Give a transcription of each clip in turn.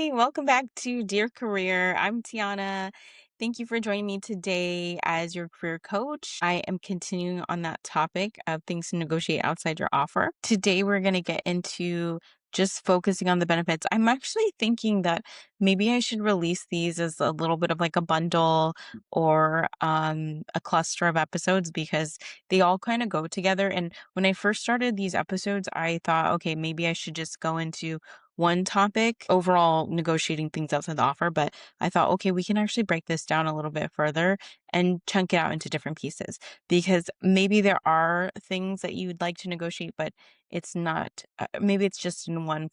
Hi, welcome back to Dear Career. I'm Tiana. Thank you for joining me today as your career coach. I am continuing on that topic of things to negotiate outside your offer. Today, we're going to get into just focusing on the benefits. I'm actually thinking that maybe I should release these as a little bit of like a bundle or a cluster of episodes because they all kind of go together. And when I first started these episodes, I thought, okay, maybe I should just go into one topic, overall negotiating things outside the offer, but I thought, okay, we can actually break this down a little bit further and chunk it out into different pieces because maybe there are things that you'd like to negotiate, but it's not, maybe it's just in one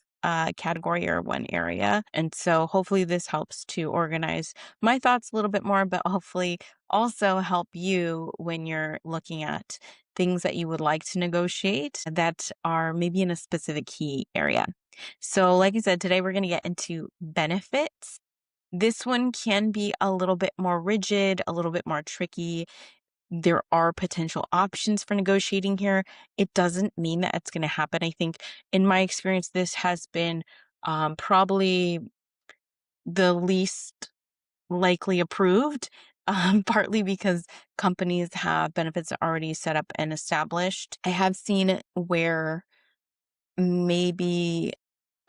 category or one area. And so hopefully this helps to organize my thoughts a little bit more, but hopefully also help you when you're looking at things that you would like to negotiate that are maybe in a specific key area. So, like I said, today we're going to get into benefits. This one can be a little bit more rigid, a little bit more tricky. There are potential options for negotiating here. It doesn't mean that it's going to happen. I think, in my experience, this has been probably the least likely approved, partly because companies have benefits already set up and established. I have seen it where maybe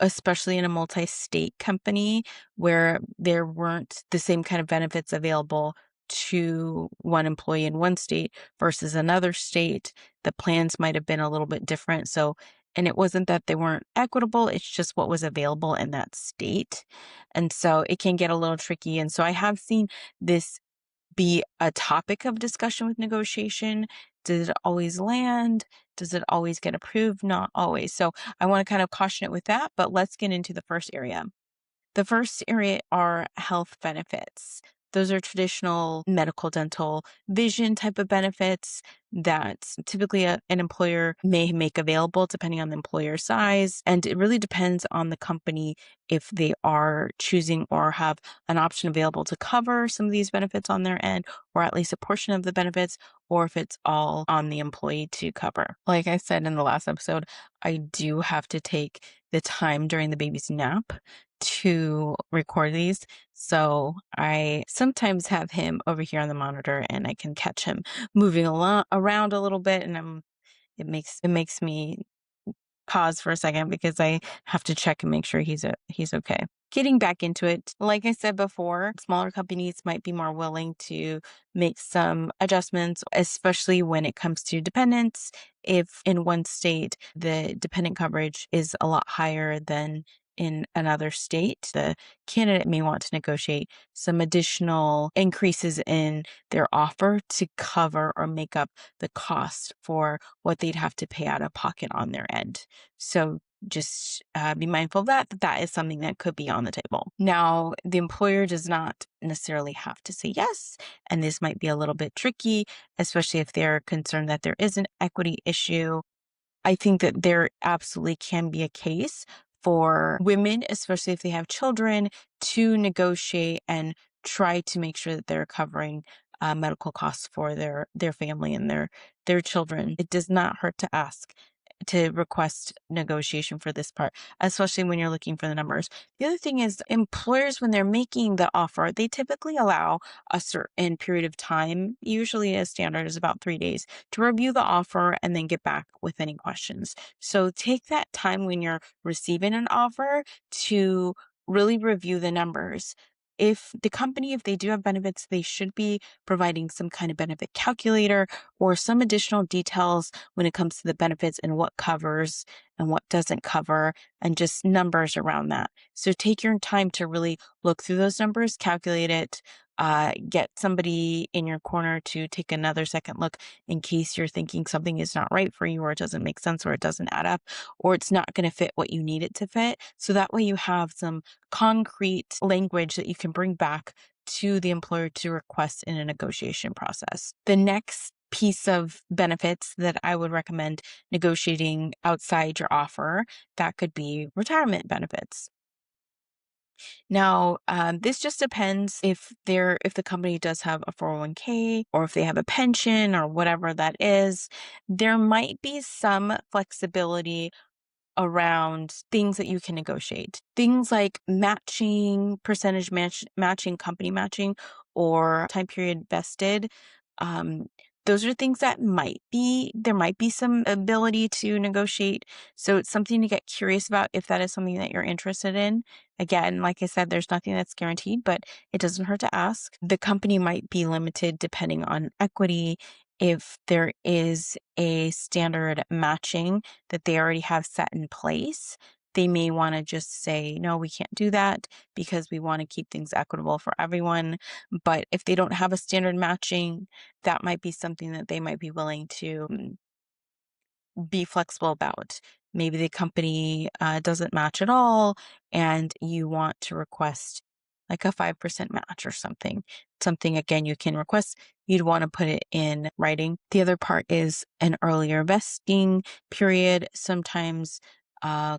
especially in a multi-state company where there weren't the same kind of benefits available to one employee in one state versus another state. The plans might have been a little bit different. So, and it wasn't that they weren't equitable, it's just what was available in that state. And so it can get a little tricky. And so I have seen this be a topic of discussion with negotiation. Does it always land? Does it always get approved? Not always. So I want to kind of caution it with that, but let's get into the first area. The first area are health benefits. Those are traditional medical, dental, vision type of benefits that typically an employer may make available depending on the employer size. And it really depends on the company if they are choosing or have an option available to cover some of these benefits on their end, or at least a portion of the benefits, or if it's all on the employee to cover. Like I said in the last episode, I do have to take the time during the baby's nap to record these. So I sometimes have him over here on the monitor and I can catch him moving around a little bit and it makes me pause for a second because I have to check and make sure he's okay. Getting back into it, like I said before, smaller companies might be more willing to make some adjustments, especially when it comes to dependents. If in one state the dependent coverage is a lot higher than in another state, the candidate may want to negotiate some additional increases in their offer to cover or make up the cost for what they'd have to pay out of pocket on their end. So just be mindful of that is something that could be on the table. Now, the employer does not necessarily have to say yes, and this might be a little bit tricky, especially if they're concerned that there is an equity issue. I think that there absolutely can be a case for women, especially if they have children, to negotiate and try to make sure that they're covering medical costs for their family and their children. It does not hurt to ask to request negotiation for this part, especially when you're looking for the numbers. The other thing is employers, when they're making the offer, they typically allow a certain period of time, usually a standard is about 3 days, to review the offer and then get back with any questions. So take that time when you're receiving an offer to really review the numbers. If the company, if they do have benefits, they should be providing some kind of benefit calculator or some additional details when it comes to the benefits and what covers and what doesn't cover and just numbers around that. So take your time to really look through those numbers, calculate it, get somebody in your corner to take another second look in case you're thinking something is not right for you or it doesn't make sense or it doesn't add up or it's not going to fit what you need it to fit. So that way you have some concrete language that you can bring back to the employer to request in a negotiation process. The next piece of benefits that I would recommend negotiating outside your offer, that could be retirement benefits. Now, this just depends if the company does have a 401k or if they have a pension or whatever that is. There might be some flexibility around things that you can negotiate. Things like matching, company matching, or time period vested. Um, those are things that there might be some ability to negotiate. So it's something to get curious about if that is something that you're interested in. Again, like I said, there's nothing that's guaranteed, but it doesn't hurt to ask. The company might be limited depending on equity. If there is a standard matching that they already have set in place, they may want to just say, no, we can't do that because we want to keep things equitable for everyone. But if they don't have a standard matching, that might be something that they might be willing to be flexible about. Maybe the company doesn't match at all, and you want to request like a 5% match or something. Something, again, you can request. You'd want to put it in writing. The other part is an earlier vesting period. Sometimes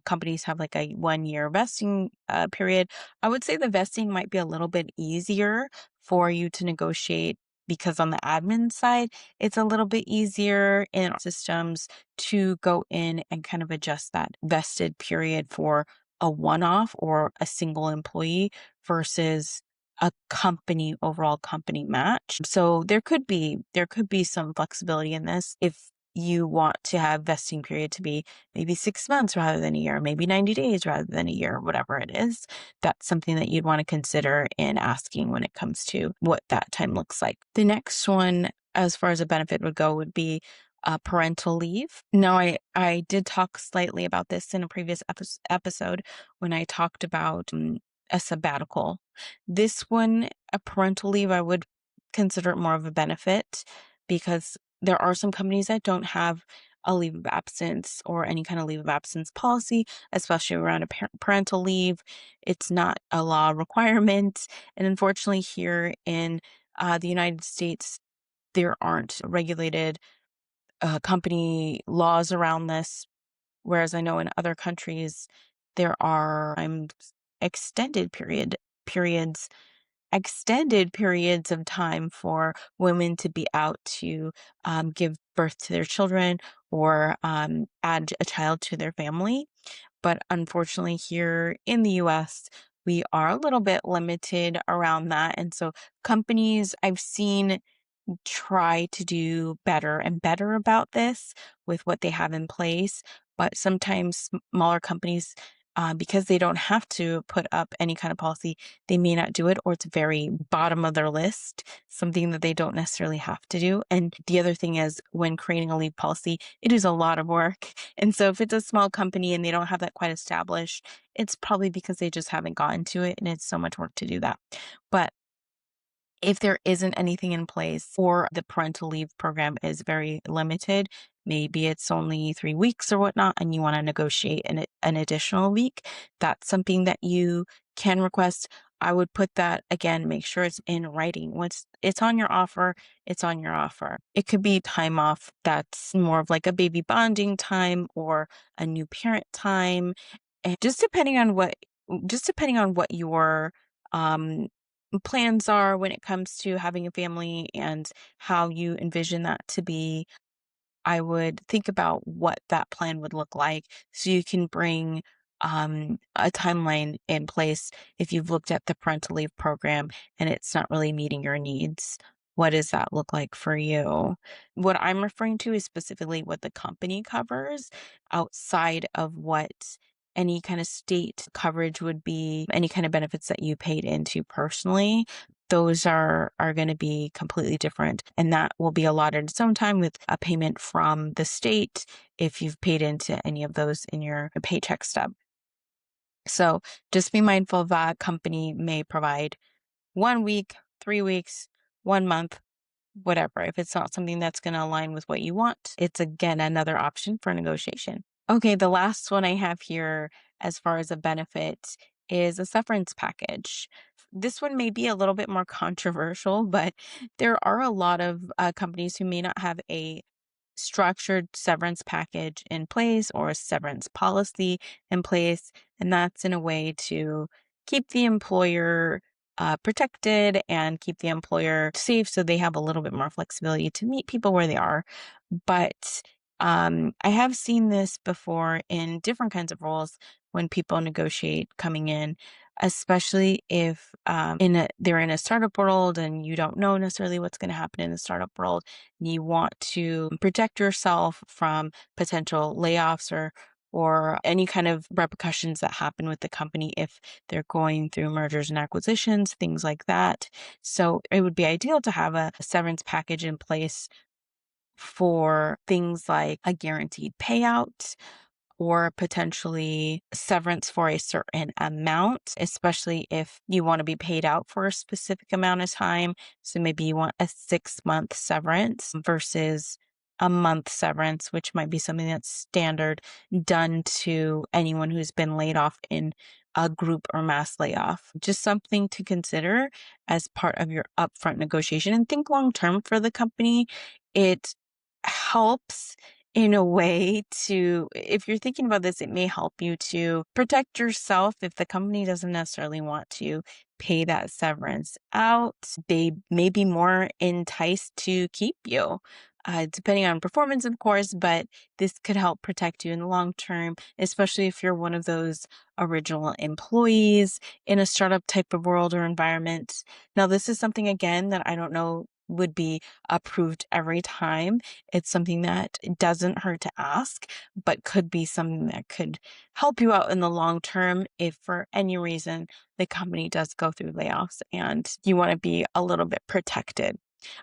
companies have like a 1 year vesting period. I would say the vesting might be a little bit easier for you to negotiate because on the admin side, it's a little bit easier in systems to go in and kind of adjust that vested period for a one-off or a single employee versus a overall company match. So there could be some flexibility in this if you want to have vesting period to be maybe 6 months rather than a year, maybe 90 days rather than a year, whatever it is. That's something that you'd want to consider in asking when it comes to what that time looks like. The next one, as far as a benefit would go, would be parental leave. Now, I did talk slightly about this in a previous episode when I talked about a sabbatical. This one, a parental leave, I would consider it more of a benefit because there are some companies that don't have a leave of absence or any kind of leave of absence policy, especially around a parental leave. It's not a law requirement. And unfortunately, here in the United States, there aren't regulated company laws around this, whereas I know in other countries there are extended periods extended periods of time for women to be out to give birth to their children or add a child to their family. But unfortunately, here in the US, we are a little bit limited around that. And so companies I've seen try to do better and better about this with what they have in place. But sometimes smaller companies, because they don't have to put up any kind of policy, they may not do it, or it's very bottom of their list, something that they don't necessarily have to do. And the other thing is, when creating a leave policy, it is a lot of work. And so if it's a small company and they don't have that quite established, it's probably because they just haven't gotten to it and it's so much work to do that. But if there isn't anything in place or the parental leave program is very limited, maybe it's only 3 weeks or whatnot, and you want to negotiate an additional week, that's something that you can request. I would put that, again, make sure it's in writing. Once it's on your offer, it's on your offer. It could be time off that's more of like a baby bonding time or a new parent time. And just depending on what your um plans are when it comes to having a family and how you envision that to be, I would think about what that plan would look like so you can bring a timeline in place if you've looked at the parental leave program and it's not really meeting your needs. What does that look like for you? What I'm referring to is specifically what the company covers outside of what any kind of state coverage would be, any kind of benefits that you paid into personally. Those are going to be completely different, and that will be allotted its own time with a payment from the state if you've paid into any of those in your paycheck stub. So just be mindful that company may provide 1 week, 3 weeks, 1 month, whatever. If it's not something that's going to align with what you want, it's again another option for negotiation. Okay, the last one I have here as far as a benefit is a severance package. This one may be a little bit more controversial, but there are a lot of companies who may not have a structured severance package in place or a severance policy in place. And that's in a way to keep the employer protected and keep the employer safe so they have a little bit more flexibility to meet people where they are. But I have seen this before in different kinds of roles when people negotiate coming in, especially if they're in a startup world and you don't know necessarily what's going to happen in the startup world. And you want to protect yourself from potential layoffs or any kind of repercussions that happen with the company if they're going through mergers and acquisitions, things like that. So it would be ideal to have a severance package in place for things like a guaranteed payout or potentially severance for a certain amount, especially if you want to be paid out for a specific amount of time. So maybe you want a 6-month severance versus a month severance, which might be something that's standard done to anyone who's been laid off in a group or mass layoff. Just something to consider as part of your upfront negotiation, and think long term for the company. It helps in a way to, if you're thinking about this, it may help you to protect yourself if the company doesn't necessarily want to pay that severance out. They may be more enticed to keep you, depending on performance, of course, but this could help protect you in the long term, especially if you're one of those original employees in a startup type of world or environment. Now, this is something, again, that I don't know would be approved every time. It's something that doesn't hurt to ask, but could be something that could help you out in the long term if for any reason the company does go through layoffs and you want to be a little bit protected.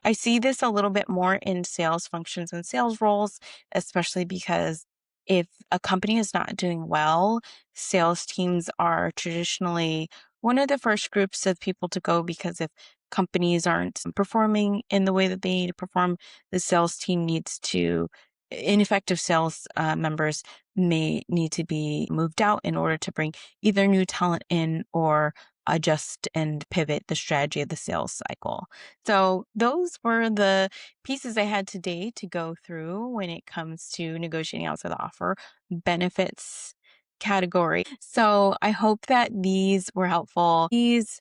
I see this a little bit more in sales functions and sales roles, especially because if a company is not doing well, sales teams are traditionally one of the first groups of people to go, because if companies aren't performing in the way that they need to perform, the sales team needs to, ineffective sales members may need to be moved out in order to bring either new talent in or adjust and pivot the strategy of the sales cycle. So those were the pieces I had today to go through when it comes to negotiating outside the offer benefits category. So I hope that these were helpful. Please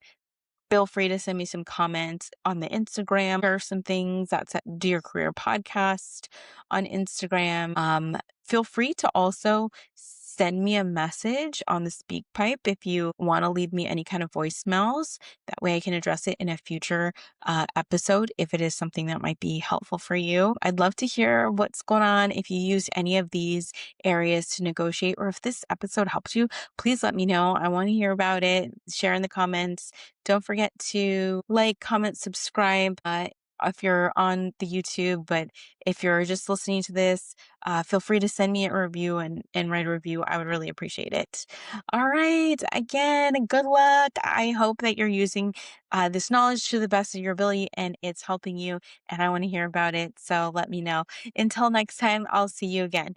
feel free to send me some comments on the Instagram. Share some things. That's at Dear Career Podcast on Instagram. Feel free to also send me a message on the speak pipe if you want to leave me any kind of voicemails. That way I can address it in a future episode if it is something that might be helpful for you. I'd love to hear what's going on. If you use any of these areas to negotiate, or if this episode helps you, please let me know. I want to hear about it. Share in the comments. Don't forget to like, comment, subscribe if you're on the YouTube. But if you're just listening to this, feel free to send me a review and write a review. I would really appreciate it. All right. Again, good luck. I hope that you're using this knowledge to the best of your ability and it's helping you. And I want to hear about it. So let me know. Until next time, I'll see you again.